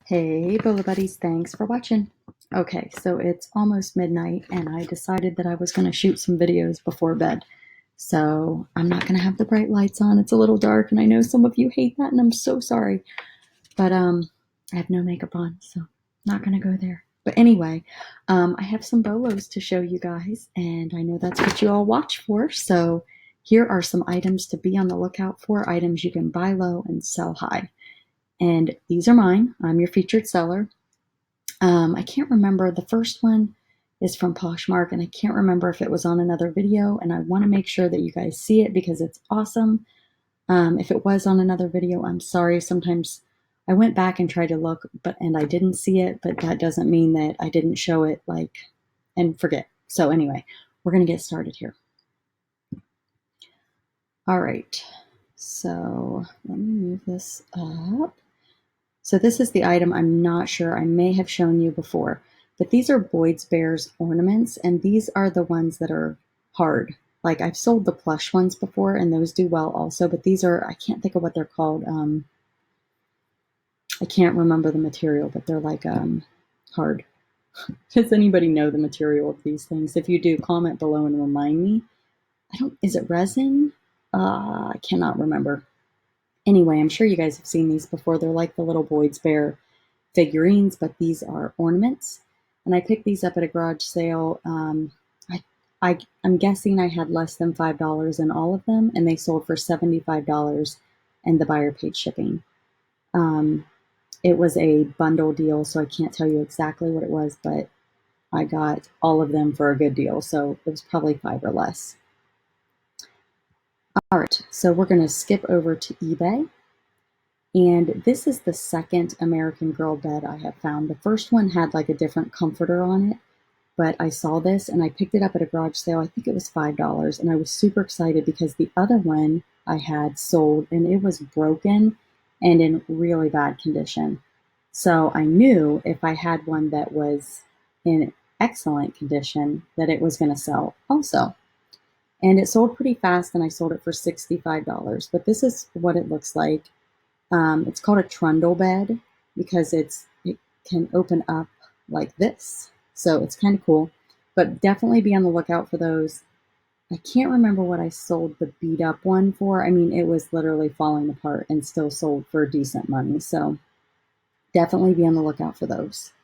Hey, Bolo Buddies, thanks for watching. Okay, so it's almost midnight and I decided that I was going to shoot some videos before bed. So I'm not going to have the bright lights on. It's a little dark and I know some of you hate that and I'm so sorry. But I have no makeup on, so not going to go there. But anyway, I have some bolos to show you guys and I know that's what you all watch for. So here are some items to be on the lookout for, items you can buy low and sell high. And these are mine. I'm your featured seller. I can't remember. The first one is from Poshmark, and I can't remember if it was on another video, and I want to make sure that you guys see it because it's awesome. If it was on another video, I'm sorry. Sometimes I went back and tried to look, and I didn't see it, but that doesn't mean that I didn't show it, and forget. So anyway, we're going to get started here. All right. So let me move this up. So this is the item I'm not sure. I may have shown you before, but these are Boyd's Bears ornaments, and these are the ones that are hard. Like I've sold the plush ones before, and those do well also, but these are, I can't think of what they're called. I can't remember the material, but they're like hard. Does anybody know the material of these things? If you do, comment below and remind me. Is it resin? I cannot remember. Anyway, I'm sure you guys have seen these before. They're like the little Boyd's Bear figurines, but these are ornaments. And I picked these up at a garage sale. I'm guessing I had less than $5 in all of them, and they sold for $75, and the buyer paid shipping. It was a bundle deal, so I can't tell you exactly what it was, but I got all of them for a good deal, so it was probably $5 or less. All right, so we're going to skip over to eBay. And this is the second American Girl bed I have found. The first one had like a different comforter on it, but I saw this and I picked it up at a garage sale. I think it was $5, and I was super excited because the other one I had sold and it was broken and in really bad condition. So I knew if I had one that was in excellent condition that it was going to sell also. And it sold pretty fast, and I sold it for $65. But this is what it looks like. It's called a trundle bed because it can open up like this. So it's kind of cool, but definitely be on the lookout for those. I can't remember what I sold the beat up one for. I mean, it was literally falling apart and still sold for decent money. So definitely be on the lookout for those.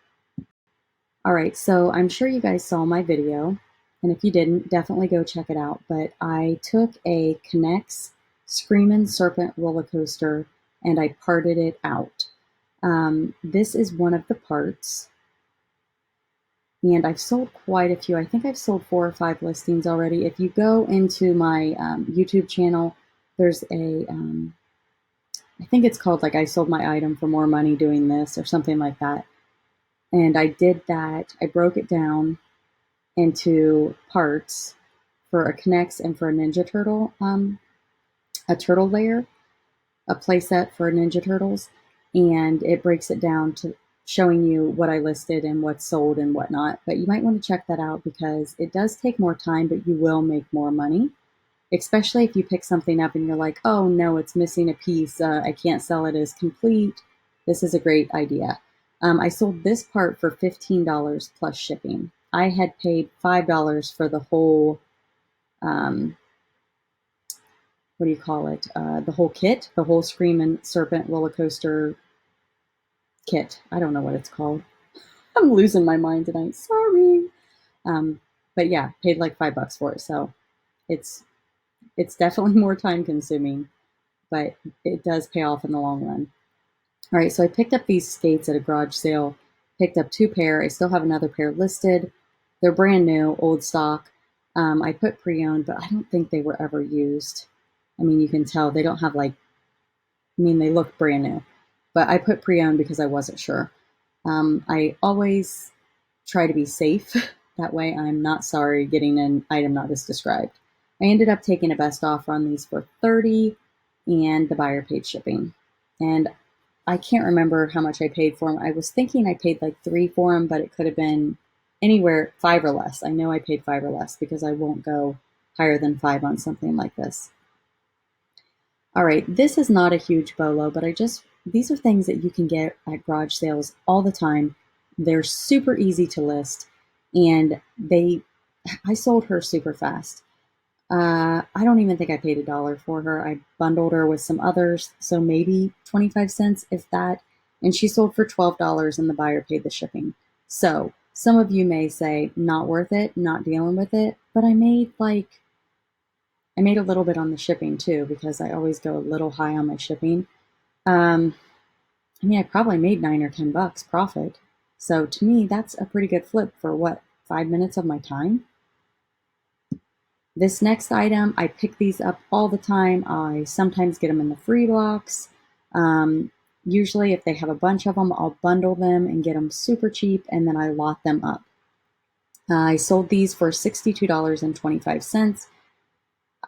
All right, so I'm sure you guys saw my video, and if you didn't, definitely go check it out. But I took a K'NEX Screamin' Serpent roller coaster and I parted it out. This is one of the parts, and I've sold quite a few. I think I've sold 4 or 5 listings already. If you go into my YouTube channel, there's a, I think it's called like I sold my item for more money doing this or something like that. And I did that. I broke it down into parts for a K'NEX and for a Ninja Turtle, a turtle layer, a playset for Ninja Turtles, and it breaks it down to showing you what I listed and what's sold and whatnot. But you might want to check that out because it does take more time, but you will make more money, especially if you pick something up and you're like, oh no, it's missing a piece. I can't sell it as complete. This is a great idea. I sold this part for $15 plus shipping. I had paid $5 for the whole, what do you call it? The whole kit, the whole Screamin' Serpent roller coaster kit. I don't know what it's called. I'm losing my mind tonight. Sorry. But yeah, paid like $5 for it. So it's definitely more time consuming, but it does pay off in the long run. All right, so I picked up these skates at a garage sale, picked up 2 pair. I still have another pair listed. They're brand new, old stock. I put pre-owned, but I don't think they were ever used. I mean, you can tell they don't have like, I mean, they look brand new, but I put pre-owned because I wasn't sure. I always try to be safe. That way I'm not sorry getting an item not as described. I ended up taking a best offer on these for $30 and the buyer paid shipping. And I can't remember how much I paid for them. I was thinking I paid like $3 for them, but it could have been anywhere $5 or less. I know I paid $5 or less because I won't go higher than $5 on something like this. All right, this is not a huge bolo, but I just these are things that you can get at garage sales all the time. They're super easy to list, and I sold her super fast. I don't even think I paid $1 for her. I bundled her with some others, so maybe 25 cents, if that. And she sold for $12 and the buyer paid the shipping. So some of you may say, not worth it, not dealing with it, but I made a little bit on the shipping too, because I always go a little high on my shipping. Um, I mean, I probably made 9 or 10 bucks profit. So to me, that's a pretty good flip for what, 5 minutes of my time? This next item, I pick these up all the time. I sometimes get them in the free box. Usually, if they have a bunch of them, I'll bundle them and get them super cheap, and then I lot them up. I sold these for $62.25.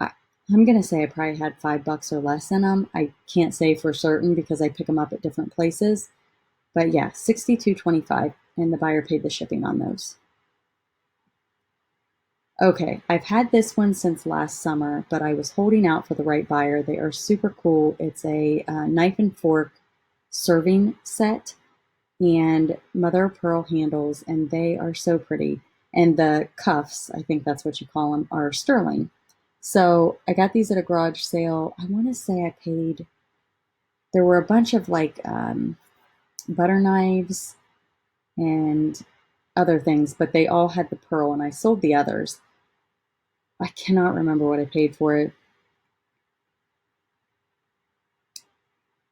I'm going to say I probably had $5 or less in them. I can't say for certain because I pick them up at different places. But yeah, $62.25, and the buyer paid the shipping on those. Okay, I've had this one since last summer, but I was holding out for the right buyer. They are super cool. It's a knife and fork serving set and mother of pearl handles, and they are so pretty. And the cuffs, I think that's what you call them, are sterling. So I got these at a garage sale. I want to say I paid, there were a bunch of butter knives and other things, but they all had the pearl, and I sold the others. I cannot remember what I paid for it.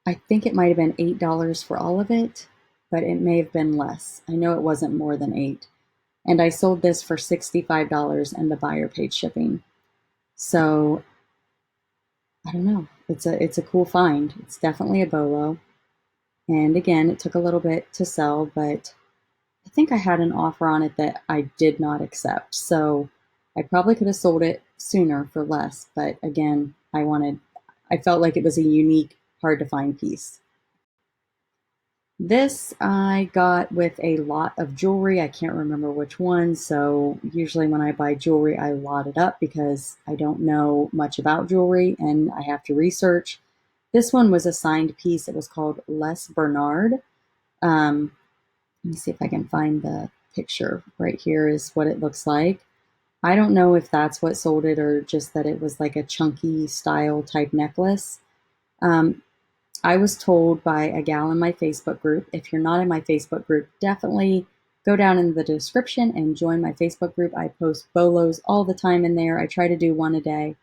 I think it might have been $8 for all of it, but it may have been less. I know it wasn't more than 8. And I sold this for $65 and the buyer paid shipping. So I don't know. It's a cool find. It's definitely a BOLO. And again, it took a little bit to sell, but I think I had an offer on it that I did not accept. So I probably could have sold it sooner for less, but again, I felt like it was a unique, hard to find piece. This I got with a lot of jewelry. I can't remember which one. So usually when I buy jewelry, I lot it up because I don't know much about jewelry and I have to research. This one was a signed piece. It was called Les Bernard. Um, Let me see if I can find the picture. Right here is what it looks like. I don't know if that's what sold it or just that it was like a chunky style type necklace. Um, I was told by a gal in my Facebook group, if you're not in my Facebook group, definitely go down in the description and join my Facebook group. I post BOLOs all the time in there. I try to do one a day.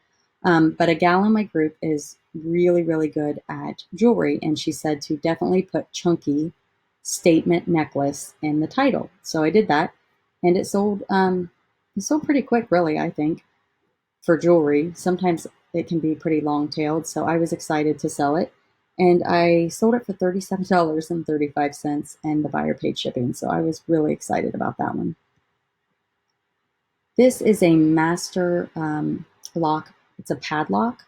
But a gal in my group is really, really good at jewelry, and she said to definitely put chunky statement necklace in the title. So I did that, and it sold pretty quick, really, I think, for jewelry. Sometimes it can be pretty long-tailed, so I was excited to sell it. And I sold it for $37.35, and the buyer paid shipping. So I was really excited about that one. This is a master lock. It's a padlock.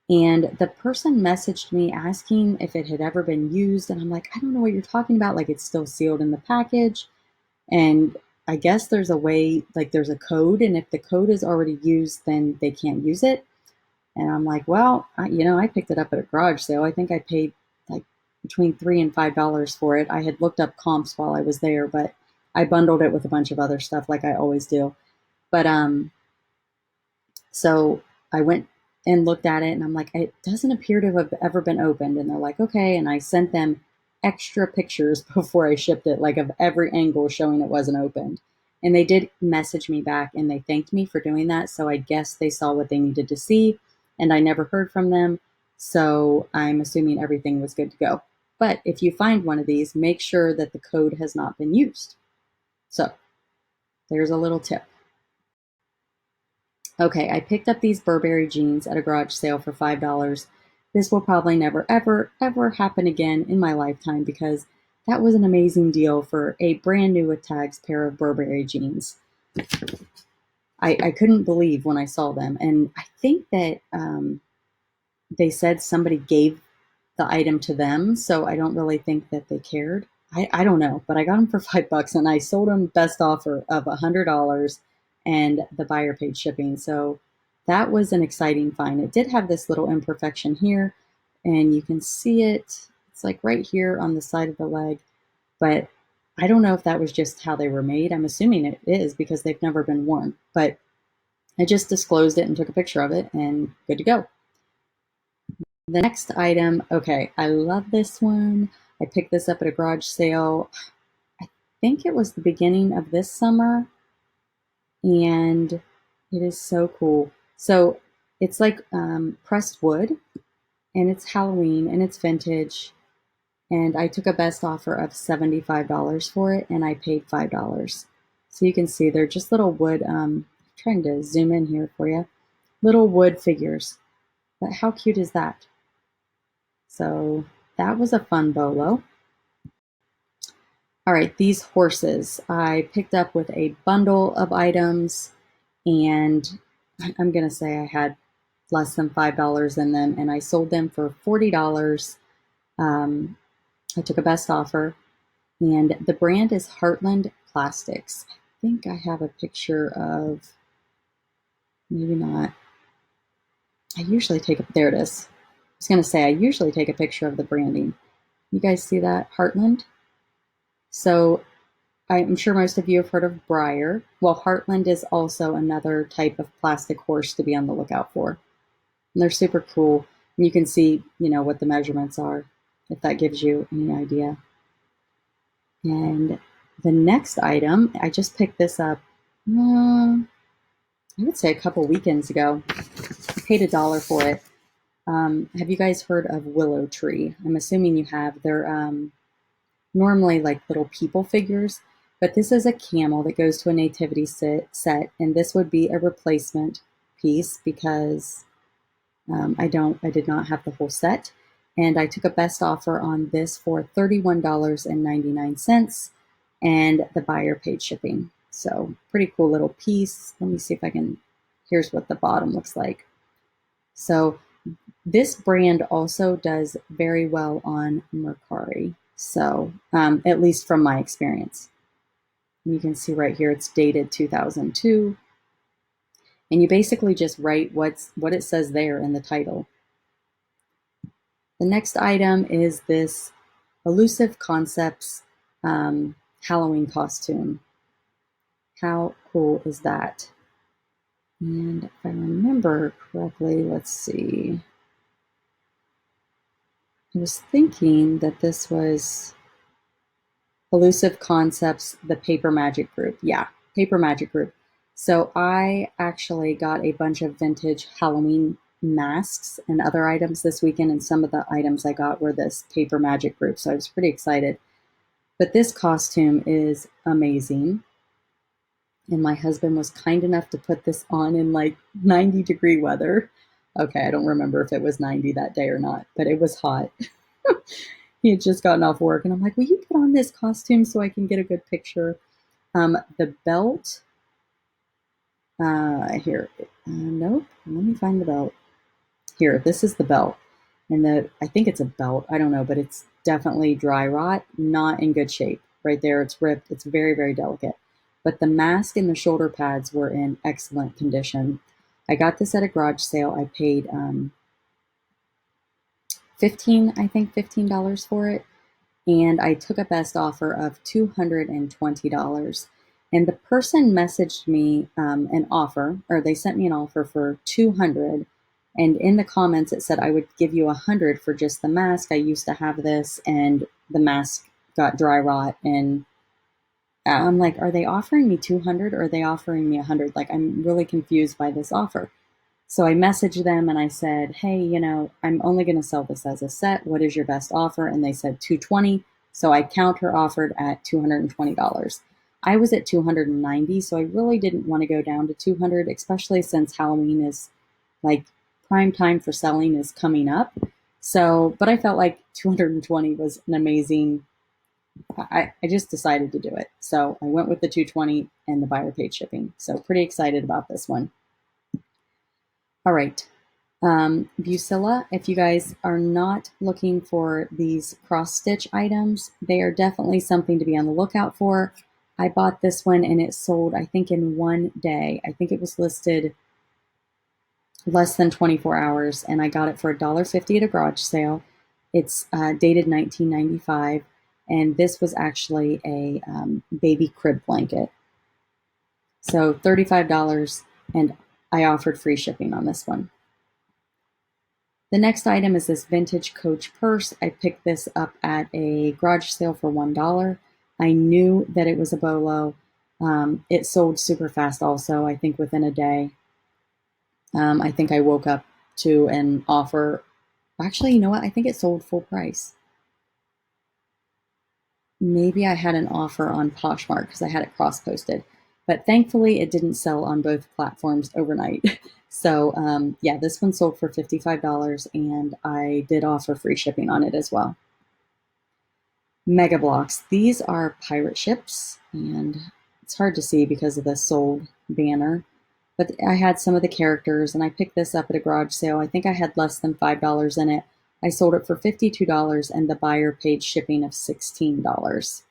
And the person messaged me asking if it had ever been used. And I'm like, I don't know what you're talking about. Like, it's still sealed in the package. And I guess there's a way, like there's a code. And if the code is already used, then they can't use it. And I'm like, well, I picked it up at a garage sale. I think I paid like between $3 and $5 for it. I had looked up comps while I was there, but I bundled it with a bunch of other stuff like I always do. But so I went and looked at it and I'm like, it doesn't appear to have ever been opened. And they're like, okay. And I sent them extra pictures before I shipped it, like of every angle showing it wasn't opened. And they did message me back and they thanked me for doing that. So I guess they saw what they needed to see and I never heard from them. So I'm assuming everything was good to go. But if you find one of these, make sure that the code has not been used. So there's a little tip. Okay, I picked up these Burberry jeans at a garage sale for $5. This will probably never, ever, ever happen again in my lifetime because that was an amazing deal for a brand new with tags pair of Burberry jeans. I couldn't believe when I saw them. And I think that they said somebody gave the item to them. So I don't really think that they cared. I don't know, but I got them for $5 and I sold them best offer of $100 and the buyer paid shipping. So that was an exciting find. It did have this little imperfection here and you can see it. Let's It's like right here on the side of the leg, but I don't know if that was just how they were made. I'm assuming it is because they've never been worn, but I just disclosed it and took a picture of it and good to go. The next item, okay, I love this one. I picked this up at a garage sale. I think it was the beginning of this summer, and it is so cool. So it's like pressed wood, and it's Halloween, and it's vintage, and I took a best offer of $75 for it, and I paid $5. So you can see they're just little wood, trying to zoom in here for you, little wood figures. But how cute is that? So that was a fun BOLO. All right, these horses I picked up with a bundle of items, and I'm going to say I had less than $5 in them, and I sold them for $40. I took a best offer, and the brand is Heartland Plastics. I think I have a picture of, maybe not. I usually take a, there it is. I was going to say I usually take a picture of the branding. You guys see that? Heartland? So I'm sure most of you have heard of Briar. Well, Heartland is also another type of plastic horse to be on the lookout for. And they're super cool. And you can see, what the measurements are, if that gives you any idea. And the next item, I just picked this up, I would say a couple weekends ago. I paid $1 for it. Have you guys heard of Willow Tree? I'm assuming you have. They're normally like little people figures, but this is a camel that goes to a nativity set, and this would be a replacement piece because I did not have the whole set, and I took a best offer on this for $31.99, and the buyer paid shipping. So pretty cool little piece. Let me see if I can, here's what the bottom looks like. So this brand also does very well on Mercari. So at least from my experience. And you can see right here, it's dated 2002. And you basically just write what it says there in the title. The next item is this Elusive Concepts Halloween costume. How cool is that? And if I remember correctly, let's see. I was thinking that this was Elusive Concepts, the Paper Magic Group. Yeah, Paper Magic Group. So I actually got a bunch of vintage Halloween masks and other items this weekend, and some of the items I got were this Paper Magic Group, so I was pretty excited. But this costume is amazing, and my husband was kind enough to put this on in like 90-degree weather. Okay, I don't remember if it was 90 that day or not, but it was hot. He had just gotten off work, and I'm like, will you put on this costume so I can get a good picture? The belt, here, nope, let me find the belt. Here, this is the belt. And I think it's a belt, I don't know, but it's definitely dry rot, not in good shape. Right there, it's ripped, it's very, very delicate. But the mask and the shoulder pads were in excellent condition. I got this at a garage sale. I paid $15 for it. And I took a best offer of $220. And the person messaged me an offer, or they sent me an offer for $200. And in the comments, it said I would give you $100 for just the mask. I used to have this, and the mask got dry rot. And I'm like, are they offering me $200 or are they offering me $100? Like, I'm really confused by this offer. So I messaged them and I said, hey, I'm only going to sell this as a set. What is your best offer? And they said $220. So I counter offered at $220. I was at $290, so I really didn't want to go down to $200, especially since Halloween is like prime time for selling is coming up. So, but I felt like $220 was an amazing, I just decided to do it. So I went with the $220 and the buyer paid shipping. So pretty excited about this one. All right. Busilla, if you guys are not looking for these cross-stitch items, they are definitely something to be on the lookout for. I bought this one and it sold, I think, in one day. I think it was listed less than 24 hours, and I got it for $1.50 at a garage sale. It's dated 1995, and this was actually a baby crib blanket. So $35, and I offered free shipping on this one. The next item is this vintage Coach purse. I picked this up at a garage sale for $1. I knew that it was a BOLO. It sold super fast also, I think within a day. I think I woke up to an offer. Actually, you know what? I think it sold full price. Maybe I had an offer on Poshmark because I had it cross-posted. But thankfully, it didn't sell on both platforms overnight. So yeah, this one sold for $55, and I did offer free shipping on it as well. Mega Blocks. These are pirate ships, and it's hard to see because of the sold banner. But I had some of the characters, and I picked this up at a garage sale. I think I had less than $5 in it. I sold it for $52, and the buyer paid shipping of $16.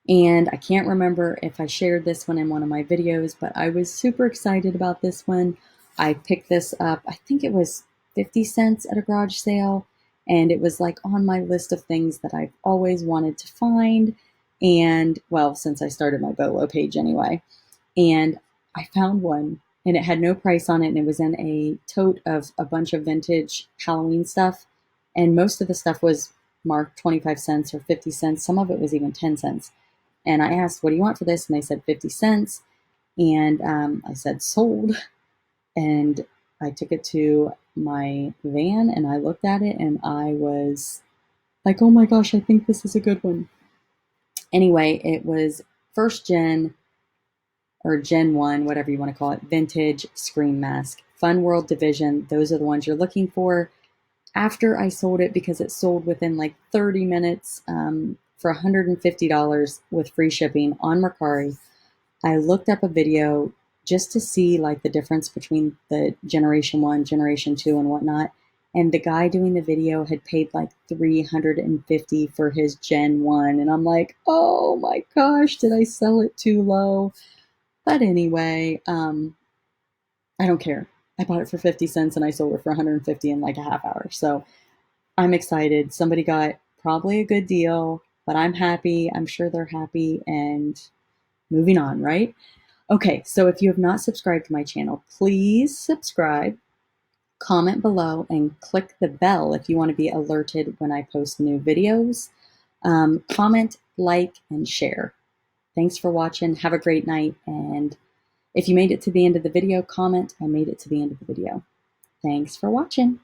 And I can't remember if I shared this one in one of my videos, but I was super excited about this one. I picked this up, I think it was 50 cents at a garage sale, and it was like on my list of things that I've always wanted to find. And well, since I started my BOLO page anyway, and I found one, and it had no price on it, and it was in a tote of a bunch of vintage Halloween stuff, and most of the stuff was marked 25 cents or 50 cents. Some of it was even 10 cents. And I asked, what do you want for this? And they said 50 cents. And I said, sold. And I took it to my van and I looked at it and I was like, oh my gosh, I think this is a good one. Anyway, it was first gen or Gen 1, whatever you want to call it, vintage scream mask. Fun World Division. Those are the ones you're looking for. After I sold it, because it sold within like 30 minutes for $150 with free shipping on Mercari, I looked up a video just to see like the difference between the Generation 1, Generation 2, and whatnot. And the guy doing the video had paid like $350 for his Gen 1. And I'm like, oh my gosh, did I sell it too low? But anyway, I don't care. I bought it for 50 cents and I sold it for 150 in like a half hour. So I'm excited. Somebody got probably a good deal, but I'm happy. I'm sure they're happy, and moving on, right? Okay, so if you have not subscribed to my channel, please subscribe, comment below, and click the bell if you want to be alerted when I post new videos. Comment, like, and share. Thanks for watching. Have a great night. And if you made it to the end of the video, comment, I made it to the end of the video. Thanks for watching.